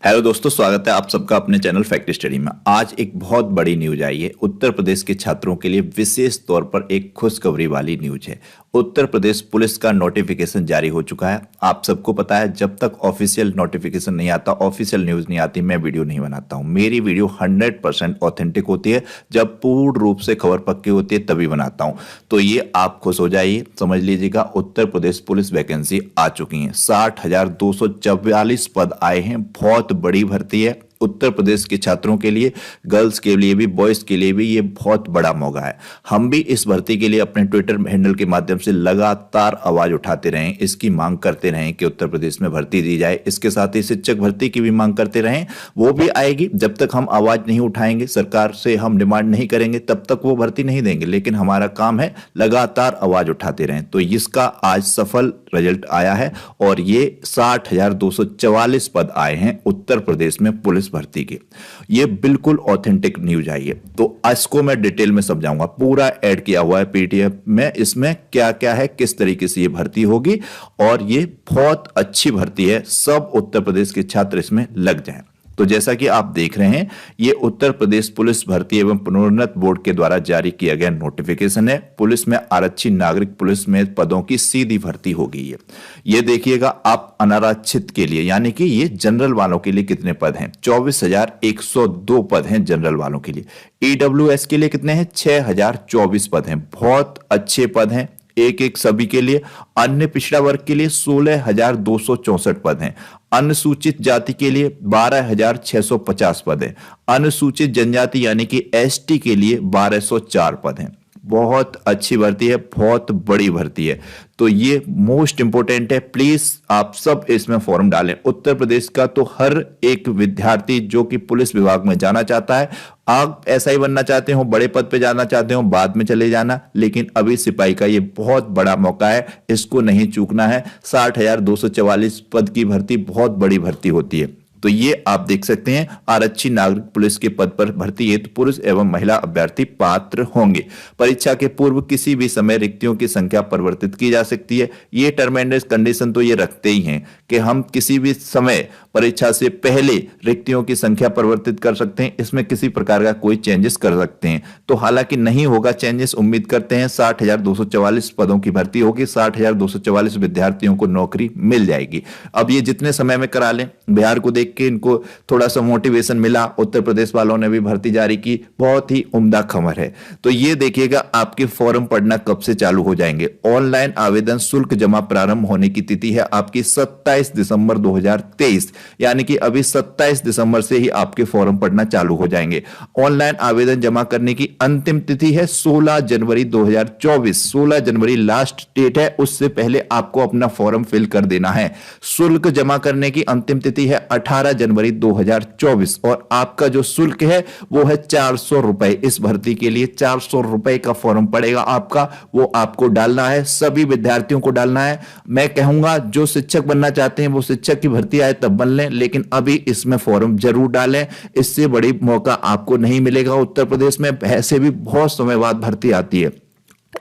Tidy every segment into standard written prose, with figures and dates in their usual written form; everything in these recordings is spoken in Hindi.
हेलो दोस्तों, स्वागत है आप सबका अपने चैनल फैक्ट स्टडी में। आज एक बहुत बड़ी न्यूज आई है। उत्तर प्रदेश के छात्रों के लिए विशेष तौर पर एक खुशखबरी वाली न्यूज है। उत्तर प्रदेश पुलिस का नोटिफिकेशन जारी हो चुका है। आप सबको पता है, जब तक ऑफिशियल नोटिफिकेशन नहीं आता, ऑफिशियल न्यूज नहीं आती, मैं वीडियो नहीं बनाता हूं। मेरी वीडियो 100% ऑथेंटिक होती है। जब पूर्ण रूप से खबर पक्की होती है तभी बनाता हूं। तो ये आप खुश हो जाइए, समझ लीजिएगा, उत्तर प्रदेश पुलिस वैकेंसी आ चुकी है। 60,244 पद आए हैं। बहुत बड़ी भर्ती है उत्तर प्रदेश के छात्रों के लिए, गर्ल्स के लिए भी, बॉयज के लिए भी। ये बहुत बड़ा मौका है। हम भी इस भर्ती के लिए अपने ट्विटर हैंडल के माध्यम से लगातार आवाज उठाते रहें, इसकी मांग करते रहें कि उत्तर प्रदेश में भर्ती दी जाए। इसके साथ ही शिक्षक भर्ती की भी मांग करते रहें, वो भी आएगी। जब तक हम आवाज नहीं उठाएंगे, सरकार से हम डिमांड नहीं करेंगे, तब तक वो भर्ती नहीं देंगे। लेकिन हमारा काम है लगातार आवाज उठाते रहें। तो इसका आज सफल रिजल्ट आया है और ये 60,244 पद आए हैं उत्तर प्रदेश में पुलिस भर्ती के। ये बिल्कुल ऑथेंटिक न्यूज आई है। तो इसको मैं डिटेल में समझाऊंगा। पूरा ऐड किया हुआ है पीडीएफ में, इसमें क्या क्या है, किस तरीके से ये भर्ती होगी। और ये बहुत अच्छी भर्ती है। सब उत्तर प्रदेश के छात्र इसमें लग जाएं। तो जैसा कि आप देख रहे हैं, ये उत्तर प्रदेश पुलिस भर्ती एवं प्रोन्नत बोर्ड के द्वारा जारी किया गया नोटिफिकेशन है। पुलिस में आरक्षित नागरिक पुलिस में पदों की सीधी भर्ती होगी। ये देखिएगा, आप अनारक्षित के लिए, यानी कि ये जनरल वालों के लिए कितने पद हैं? 24,102 पद हैं जनरल वालों के लिए। ईडब्ल्यूएस के लिए कितने हैं? 6,024 पद हैं। बहुत अच्छे पद हैं, एक एक सभी के लिए। अन्य पिछड़ा वर्ग के लिए 16,264 पद हैं। अनुसूचित जाति के लिए 12,650 पद हैं। अनुसूचित जनजाति यानी कि एसटी के लिए 1,204 पद हैं। बहुत अच्छी भर्ती है, बहुत बड़ी भर्ती है। तो ये मोस्ट इंपोर्टेंट है। प्लीज आप सब इसमें फॉर्म डालें। उत्तर प्रदेश का तो हर एक विद्यार्थी जो कि पुलिस विभाग में जाना चाहता है, आप ऐसा ही बनना चाहते हो, बड़े पद पे जाना चाहते हो, बाद में चले जाना, लेकिन अभी सिपाही का ये बहुत बड़ा मौका है, इसको नहीं चूकना है। 60,244 पद की भर्ती बहुत बड़ी भर्ती होती है। तो ये आप देख सकते हैं, आरक्षित नागरिक पुलिस के पद पर भर्ती हेतु पुरुष एवं महिला अभ्यर्थी पात्र होंगे। परीक्षा के पूर्व किसी भी समय रिक्तियों की संख्या परिवर्तित की जा सकती है। ये टर्म एंड कंडीशन तो ये रखते ही हैं कि हम किसी भी समय परीक्षा से पहले रिक्तियों की संख्या परिवर्तित कर सकते हैं। इसमें किसी प्रकार का कोई चेंजेस कर सकते हैं। तो हालांकि नहीं होगा चेंजेस, उम्मीद करते हैं। 60,244 पदों की भर्ती होगी। 60,244 विद्यार्थियों को नौकरी मिल जाएगी। अब ये जितने समय में करा लें, बिहार को देख के इनको थोड़ा सा मोटिवेशन मिला, उत्तर प्रदेश वालों ने भी भर्ती जारी की। बहुत ही उम्दा खबर है। तो ये देखिएगा, आपके फॉर्म पढ़ना कब से चालू हो जाएंगे। ऑनलाइन आवेदन शुल्क जमा प्रारंभ होने की तिथि है आपकी 27 दिसंबर 2023, यानी कि अभी 27 दिसंबर से ही आपके फॉर्म पढ़ना चालू हो जाएंगे। ऑनलाइन आवेदन जमा करने की अंतिम तिथि है 16 जनवरी 2024। 16 जनवरी लास्ट डेट है, उससे पहले आपको अपना फॉर्म फिल कर देना है। शुल्क जमा करने की अंतिम तिथि है 18 जनवरी 2024 और आपका जो शुल्क है वो है 400 रुपए। इस भर्ती के लिए 400 रुपए का फॉर्म पड़ेगा आपका, वो आपको डालना है। सभी विद्यार्थियों को डालना है। मैं कहूंगा जो शिक्षक बनना चाहते हैं वो शिक्षक की भर्ती आए तब बन लें, लेकिन अभी इसमें फॉर्म जरूर डालें। इससे बड़ी मौका आपको नहीं मिलेगा उत्तर प्रदेश में। ऐसे भी बहुत समय बाद भर्ती आती है।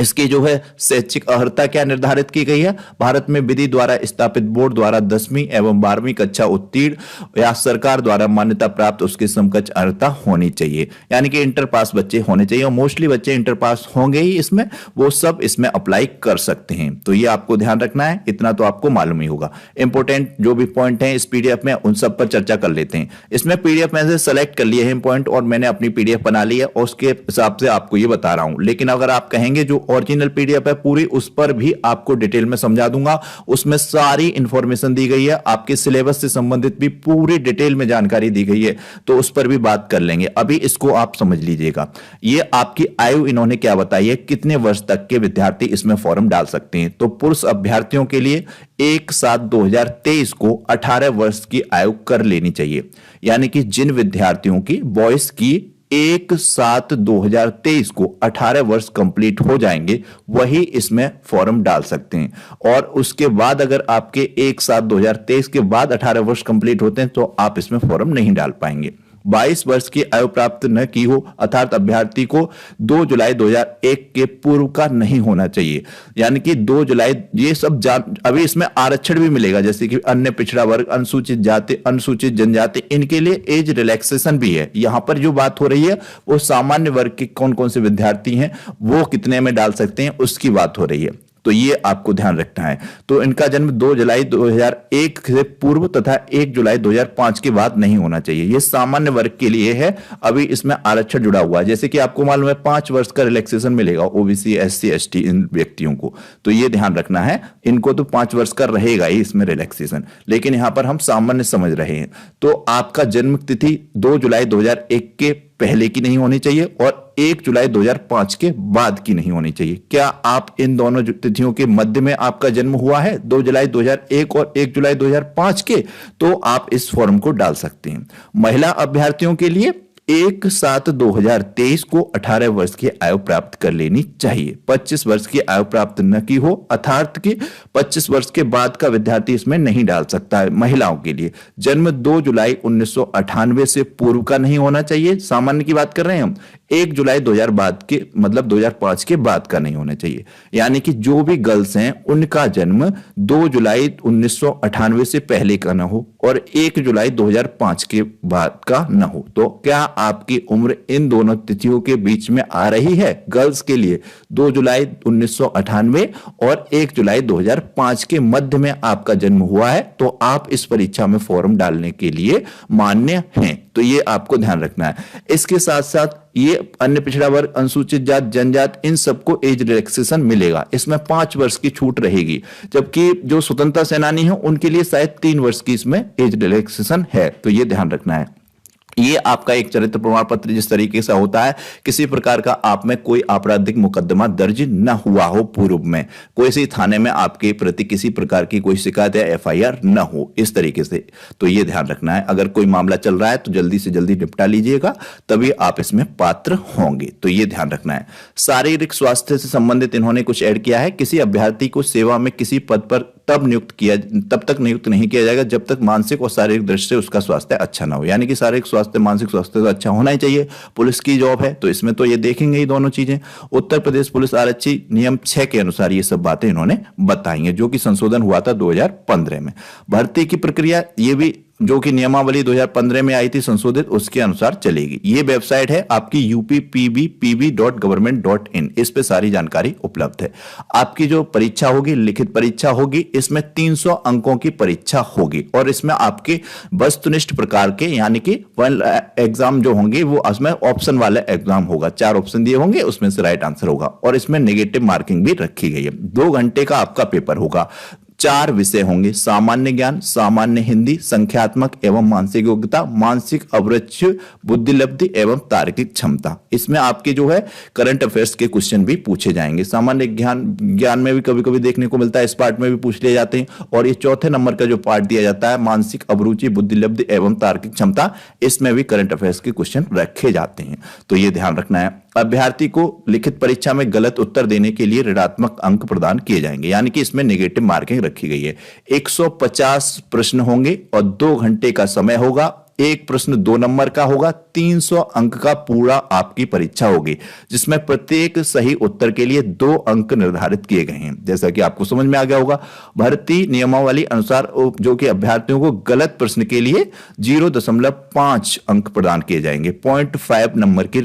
इसकी जो है शैक्षिक अर्हता क्या निर्धारित की गई है? भारत में विधि द्वारा स्थापित बोर्ड द्वारा 10वीं एवं 12वीं कक्षा उत्तीर्ण या सरकार द्वारा मान्यता प्राप्त उसकी समकक्ष अर्हता होनी चाहिए, यानी कि इंटर पास बच्चे होने चाहिए। और मोस्टली बच्चे इंटर पास होंगे ही इसमें, वो सब इसमें अप्लाई कर सकते हैं। तो ये आपको ध्यान रखना है, इतना तो आपको मालूम ही होगा। इंपोर्टेंट जो भी पॉइंट हैं इस पीडीएफ में, उन सब पर चर्चा कर लेते हैं। इसमें पीडीएफ में से सेलेक्ट कर लिए हैं पॉइंट और मैंने अपनी पीडीएफ बना ली है और उसके हिसाब से आपको ये बता रहा हूं। लेकिन अगर आप कहेंगे जो ओरिजिनल पीडीएफ है पूरी, उस पर भी आपको डिटेल में समझा दूंगा। उसमें सारी इंफॉर्मेशन दी गई है, आपके सिलेबस से संबंधित भी पूरी डिटेल में जानकारी दी गई है, तो उस पर भी बात कर लेंगे। अभी इसको आप समझ लीजिएगा। ये आपकी आयु इन्होंने क्या बताई है, कितने वर्ष तक के विद्यार्थी इसमें फॉर्म डाल सकते हैं। तो पुरुष अभ्यर्थियों के लिए 1/7/2023 को 18 वर्ष की आयु कर लेनी चाहिए, यानी कि जिन विद्यार्थियों की बॉयज की 1/7/2023 को 18 वर्ष कंप्लीट हो जाएंगे वही इसमें फॉर्म डाल सकते हैं। और उसके बाद अगर आपके 1/7/2023 के बाद 18 वर्ष कंप्लीट होते हैं तो आप इसमें फॉर्म नहीं डाल पाएंगे। 22 वर्ष की आयु प्राप्त न की हो, अर्थात अभ्यर्थी को 2 जुलाई 2001 के पूर्व का नहीं होना चाहिए। यानी कि 2 जुलाई ये सब अभी इसमें आरक्षण भी मिलेगा, जैसे कि अन्य पिछड़ा वर्ग, अनुसूचित जाति, अनुसूचित जनजाति, इनके लिए एज रिलैक्सेशन भी है। यहां पर जो बात हो रही है वो सामान्य वर्ग के कौन कौन से विद्यार्थी हैं वो कितने में डाल सकते हैं उसकी बात हो रही है, तो ये आपको ध्यान रखना है। तो इनका जन्म 2 जुलाई 2001 से पूर्व तथा 1 जुलाई 2005 के बाद नहीं होना चाहिए। ये सामान्य वर्ग के लिए है, अभी इसमें आरक्षण जुड़ा हुआ है। जैसे कि आपको मालूम है 5 वर्ष का रिलैक्सेशन मिलेगा ओबीसी, एससी, एसटी इन व्यक्तियों को, तो ये ध्यान रखना है। इनको तो 5 वर्ष का रहेगा ही इसमें रिलैक्सेशन, लेकिन यहां पर हम सामान्य समझ रहे हैं। तो आपका जन्म तिथि 2 जुलाई 2001 के पहले की नहीं होनी चाहिए और 1 जुलाई 2005 के बाद की नहीं होनी चाहिए। क्या आप इन दोनों तिथियों के मध्य में आपका जन्म हुआ है, 2 जुलाई 2001 और 1 जुलाई 2005 के, तो आप इस फॉर्म को डाल सकते हैं। महिला अभ्यर्थियों के लिए 1/7/2023 को 18 वर्ष की आयु प्राप्त कर लेनी चाहिए। 25 वर्ष की आयु प्राप्त न की हो, अर्थात कि 25 वर्ष के बाद का विद्यार्थी इसमें नहीं डाल सकता है। महिलाओं के लिए जन्म 2 जुलाई 1998 से पूर्व का नहीं होना चाहिए, सामान्य की बात कर रहे हैं हम। 1 जुलाई 2000 बाद के मतलब 2005 के बाद का नहीं होना चाहिए। यानी कि जो भी गर्ल्स हैं उनका जन्म 2 जुलाई 1998 से पहले का ना हो और 1 जुलाई 2005 के बाद का ना हो। तो क्या आपकी उम्र इन दोनों तिथियों के बीच में आ रही है? गर्ल्स के लिए 2 जुलाई 1998 और 1 जुलाई 2005 के मध्य में आपका जन्म हुआ है, तो आप इस परीक्षा में फॉर्म डालने के लिए मान्य हैं। तो ये आपको ध्यान रखना है। इसके साथ साथ ये अन्य पिछड़ा वर्ग, अनुसूचित जाति, जनजाति, इन सबको एज रिलैक्सेशन मिलेगा। इसमें 5 वर्ष की छूट रहेगी, जबकि जो स्वतंत्रता सेनानी है उनके लिए शायद 3 वर्ष की इसमें एज रिलैक्सेशन है। तो ये ध्यान रखना है। ये आपका एक चरित्र प्रमाण पत्र जिस तरीके से होता है, किसी प्रकार का आप में कोई आपराधिक मुकदमा दर्ज न हुआ हो पूर्व में, कोई सी थाने में आपके प्रति किसी प्रकार की कोई शिकायत या एफआईआर न हो, इस तरीके से। तो ये ध्यान रखना है। अगर कोई मामला चल रहा है तो जल्दी से जल्दी निपटा लीजिएगा, तभी आप इसमें पात्र होंगे। तो ये ध्यान रखना है। शारीरिक स्वास्थ्य से संबंधित इन्होंने कुछ ऐड किया है। किसी अभ्यर्थी को सेवा में किसी पद पर तब तक नियुक्त नहीं किया जाएगा जब तक मानसिक और शारीरिक दृष्टि से उसका स्वास्थ्य अच्छा ना हो। यानी कि शारीरिक स्वास्थ्य, मानसिक स्वास्थ्य तो अच्छा होना ही चाहिए। पुलिस की जॉब है तो इसमें तो ये देखेंगे ही दोनों चीजें। उत्तर प्रदेश पुलिस आरक्षी नियम 6 के अनुसार ये सब बातें इन्होंने बताई हैं, जो कि संशोधन हुआ था 2015 में। भर्ती की प्रक्रिया ये भी जो कि नियमावली 2015 में आई थी संशोधित, उसके अनुसार चलेगी। ये वेबसाइट है आपकी uppb.pb.government.in, इस पे सारी जानकारी उपलब्ध है। आपकी जो परीक्षा होगी, लिखित परीक्षा होगी, इसमें 300 अंकों की परीक्षा होगी और इसमें आपके वस्तुनिष्ठ प्रकार के यानी कि एग्जाम जो होंगे वो उसमें ऑप्शन वाला एग्जाम होगा। 4 ऑप्शन दिए होंगे, उसमें से राइट आंसर होगा और इसमें नेगेटिव मार्किंग भी रखी गई है। 2 घंटे का आपका पेपर होगा। 4 विषय होंगे: सामान्य ज्ञान, सामान्य हिंदी, संख्यात्मक एवं मानसिक योग्यता, मानसिक अवरक्ष, बुद्धिलब्धि एवं तार्किक क्षमता। इसमें आपके जो है करंट अफेयर्स के क्वेश्चन भी पूछे जाएंगे। सामान्य ज्ञान में भी कभी कभी देखने को मिलता है, इस पार्ट में भी पूछ लिए जाते हैं। और ये चौथे नंबर का जो पार्ट दिया जाता है, मानसिक अभिरुचि, बुद्धिलब्धि एवं तार्किक क्षमता, इसमें भी करंट अफेयर्स के क्वेश्चन रखे जाते हैं। तो ये ध्यान रखना है। अभ्यर्थी को लिखित परीक्षा में गलत उत्तर देने के लिए ऋणात्मक अंक प्रदान किए जाएंगे, यानी कि इसमें नेगेटिव मार्किंग रखी गई है। 150 प्रश्न होंगे और 2 घंटे का समय होगा। एक प्रश्न 2 नंबर का होगा। 300 अंक का पूरा आपकी परीक्षा होगी, जिसमें प्रत्येक सही उत्तर के लिए 2 अंक निर्धारित किए गए हैं। जैसा कि आपको समझ में आ गया होगा, भर्ती नियमावली अनुसार जो कि अभ्यर्थियों को गलत प्रश्न के लिए 0.5 अंक प्रदान किए जाएंगे। 0.5 नंबर की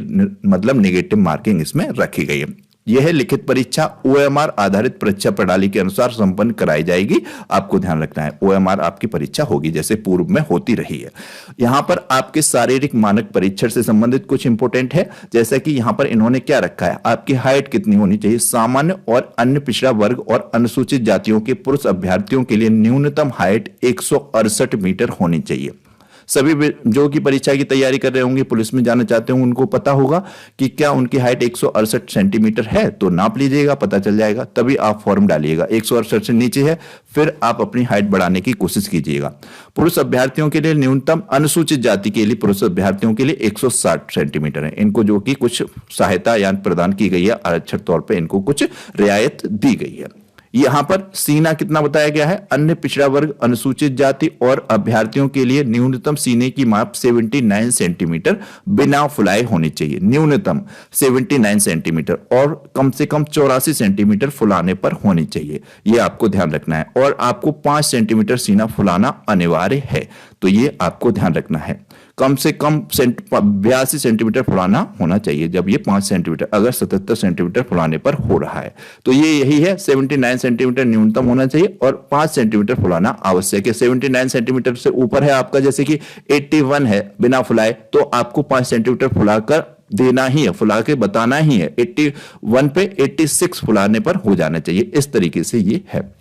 मतलब नेगेटिव मार्किंग इसमें रखी गई है। यह लिखित परीक्षा ओएमआर आधारित परीक्षा प्रणाली के अनुसार संपन्न कराई जाएगी। आपको ध्यान रखना है, ओएमआर आपकी परीक्षा होगी जैसे पूर्व में होती रही है। यहां पर आपके शारीरिक मानक परीक्षण से संबंधित कुछ इंपोर्टेंट है, जैसा कि यहां पर इन्होंने क्या रखा है, आपकी हाइट कितनी होनी चाहिए। सामान्य और अन्य पिछड़ा वर्ग और अनुसूचित जातियों के पुरुष अभ्यर्थियों के लिए न्यूनतम हाइट 168 मीटर होनी चाहिए। सभी जो कि परीक्षा की तैयारी कर रहे होंगे, पुलिस में जाना चाहते होंगे, उनको पता होगा कि क्या उनकी हाइट 168 सेंटीमीटर है, तो नाप लीजिएगा, पता चल जाएगा, तभी आप फॉर्म डालिएगा। 168 से नीचे है फिर आप अपनी हाइट बढ़ाने की कोशिश कीजिएगा। पुरुष अभ्यर्थियों के लिए न्यूनतम, अनुसूचित जाति के लिए पुरुष अभ्यर्थियों के लिए 160 सेंटीमीटर है। इनको जो कि कुछ सहायता या प्रदान की गई है, आरक्षण तौर पर इनको कुछ रियायत दी गई है। यहां पर सीना कितना बताया गया है, अन्य पिछड़ा वर्ग, अनुसूचित जाति और अभ्यर्थियों के लिए न्यूनतम सीने की माप 79 सेंटीमीटर बिना फुलाए होनी चाहिए, न्यूनतम 79 सेंटीमीटर और कम से कम 84 सेंटीमीटर फुलाने पर होनी चाहिए, यह आपको ध्यान रखना है। और आपको 5 सेंटीमीटर सीना फुलाना अनिवार्य है, तो ये आपको ध्यान रखना है। कम से कम 82 सेंटीमीटर फुलाना होना चाहिए जब ये 5 सेंटीमीटर, अगर 77 सेंटीमीटर फुलाने पर हो रहा है तो ये यही है, 79 सेंटीमीटर न्यूनतम होना चाहिए और 5 सेंटीमीटर फुलाना आवश्यक है। 79 सेंटीमीटर से ऊपर है आपका, जैसे कि 81 है बिना फुलाए, तो आपको 5 सेंटीमीटर फुलाकर देना ही है, फुला के बताना ही है। 81 पे 86 फुलाने पर हो जाना चाहिए, इस तरीके से ये है।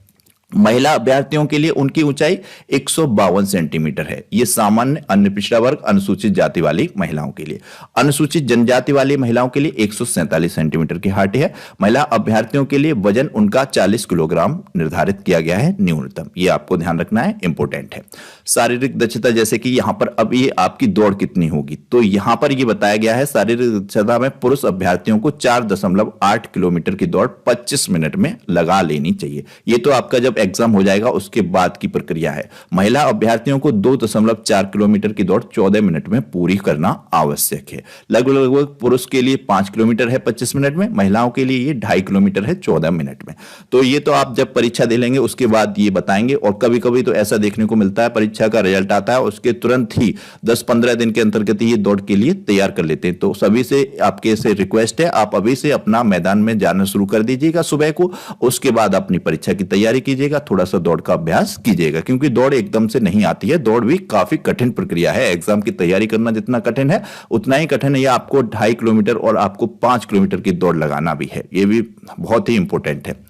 महिला अभ्यर्थियों के लिए उनकी ऊंचाई 152 सेंटीमीटर है, यह सामान्य, अन्य पिछड़ा वर्ग, अनुसूचित जाति वाली महिलाओं के लिए। अनुसूचित जनजाति वाली महिलाओं के लिए 147 सेंटीमीटर की हाइट है। महिला अभ्यर्थियों के लिए वजन उनका 40 किलोग्राम निर्धारित किया गया है न्यूनतम, यह आपको ध्यान रखना है, इंपोर्टेंट है। शारीरिक दक्षता, जैसे कि यहां पर अब ये आपकी दौड़ कितनी होगी, तो यहां पर यह बताया गया है शारीरिक दक्षता में पुरुष अभ्यर्थियों को 4.8 किलोमीटर की दौड़ 25 मिनट में लगा लेनी चाहिए। यह तो आपका जब एग्जाम हो जाएगा उसके बाद की प्रक्रिया है। महिला अभ्यर्थियों को 2.4 किलोमीटर की दौड़ 14 मिनट में पूरी करना आवश्यक है। लगभग पुरुष के लिए 5 किलोमीटर है 25 मिनट में, महिलाओं के लिए ये 2.5 किलोमीटर है 14 मिनट में। तो ये तो आप जब परीक्षा दे लेंगे उसके बाद ये बताएंगे। और कभी कभी तो ऐसा देखने को मिलता है, परीक्षा का रिजल्ट आता है उसके तुरंत ही 10-15 दिन के अंतर्गत ये दौड़ के लिए तैयार कर लेते हैं। तो सभी से आपके से रिक्वेस्ट है, आप अभी से अपना मैदान में जाना शुरू कर दीजिएगा सुबह को, उसके बाद अपनी परीक्षा की तैयारी कीजिएगा, थोड़ा सा दौड़ का अभ्यास कीजिएगा, क्योंकि दौड़ एकदम से नहीं आती है, दौड़ भी काफी कठिन प्रक्रिया है। एग्जाम की तैयारी करना जितना कठिन है उतना ही कठिन है ये आपको 2.5 किलोमीटर और आपको 5 किलोमीटर की दौड़ लगाना भी है, ये भी बहुत ही इंपॉर्टेंट है।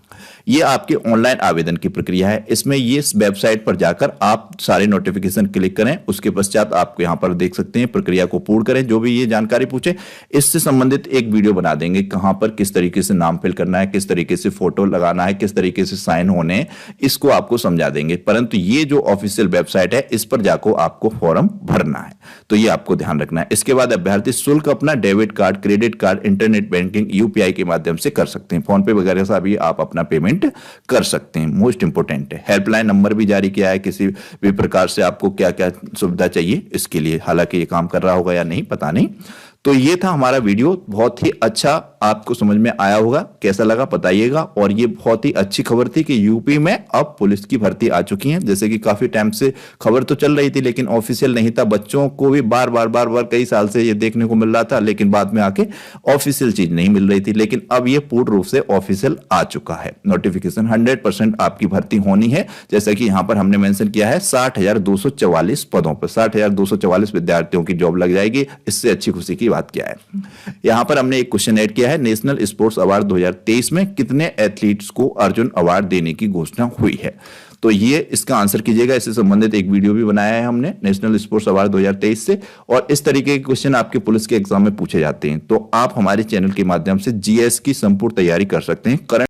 ये आपके ऑनलाइन आवेदन की प्रक्रिया है। इसमें ये इस वेबसाइट पर जाकर आप सारे नोटिफिकेशन क्लिक करें, उसके पश्चात आप यहां पर देख सकते हैं, प्रक्रिया को पूर्ण करें। जो भी ये जानकारी पूछे इससे संबंधित एक वीडियो बना देंगे, कहां पर किस तरीके से नाम फिल करना है, किस तरीके से फोटो लगाना है, किस तरीके से साइन होने, इसको आपको समझा देंगे। परंतु ये जो ऑफिशियल वेबसाइट है इस पर जाकर आपको फॉर्म भरना है, तो ये आपको ध्यान रखना है। इसके बाद अभ्यर्थी शुल्क अपना debit card, credit card, internet banking, UPI के माध्यम से कर सकते हैं। फोन पे वगैरह से भी आप अपना पेमेंट कर सकते हैं, मोस्ट इंपोर्टेंट है। हेल्पलाइन नंबर भी जारी किया है, किसी भी प्रकार से आपको क्या क्या सुविधा चाहिए इसके लिए, हालांकि ये काम कर रहा होगा या नहीं पता नहीं। तो ये था हमारा वीडियो, बहुत ही अच्छा, आपको समझ में आया होगा, कैसा लगा बताइएगा। और ये बहुत ही अच्छी खबर थी कि यूपी में अब पुलिस की भर्ती आ चुकी है। जैसे कि काफी टाइम से खबर तो चल रही थी लेकिन ऑफिशियल नहीं था, बच्चों को भी बार बार कई साल से ये देखने को मिल रहा था, लेकिन बाद में आके ऑफिशियल चीज नहीं मिल रही थी। लेकिन अब ये पूर्ण रूप से ऑफिशियल आ चुका है नोटिफिकेशन, 100% आपकी भर्ती होनी है। जैसा कि यहां पर हमने मेंशन किया है 60,244 पदों पर 60,244 विद्यार्थियों की जॉब लग जाएगी। इससे अच्छी खुशी की बात क्या है। यहां पर हमने एक क्वेश्चन ऐड किया है, नेशनल स्पोर्ट्स अवार्ड 2023 में कितने एथलीट्स को अर्जुन अवार्ड देने की घोषणा हुई है। तो ये इसका आंसर कीजिएगा, इससे संबंधित एक वीडियो भी बनाया है हमने नेशनल स्पोर्ट्स अवार्ड 2023 से। और इस तरीके के क्वेश्चन आपके पुलिस के एग्जाम में पूछे जाते हैं, तो आप हमारे चैनल के माध्यम से जीएस की संपूर्ण तैयारी कर सकते हैं। करंट